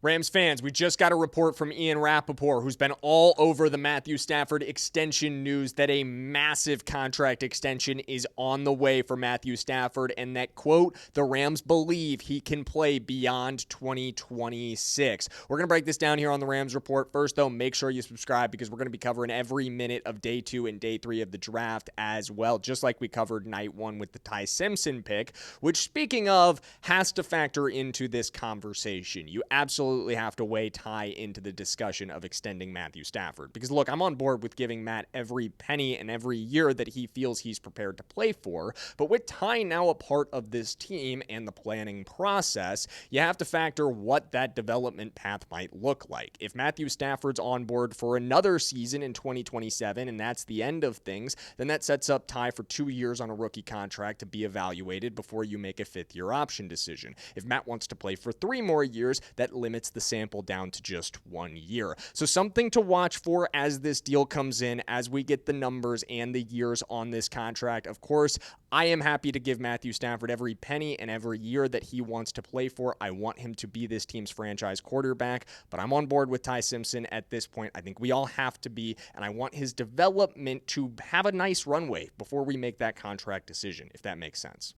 Rams fans, we just got a report from Ian Rappaport, who's been all over the Matthew Stafford extension news, that a massive contract extension is on the way for Matthew Stafford, and that, quote, the Rams believe he can play beyond 2026. We're going to break this down here on the Rams Report. First, though, make sure you subscribe because we're going to be covering every minute of day 2 and day 3 of the draft as well, just like we covered night 1 with the Ty Simpson pick, which, speaking of, has to factor into this conversation. You absolutely have to weigh Ty into the discussion of extending Matthew Stafford. Because look, I'm on board with giving Matt every penny and every year that he feels he's prepared to play for. But with Ty now a part of this team and the planning process, you have to factor what that development path might look like. If Matthew Stafford's on board for another season in 2027 and that's the end of things, then that sets up Ty for 2 years on a rookie contract to be evaluated before you make a 5th-year option decision. If Matt wants to play for 3 more years, that limits the sample down to just 1 year. So something to watch for as this deal comes in, as we get the numbers and the years on this contract. Of course, I am happy to give Matthew Stafford every penny and every year that he wants to play for. I want him to be this team's franchise quarterback, but I'm on board with Ty Simpson at this point. I think we all have to be, and I want his development to have a nice runway before we make that contract decision, if that makes sense.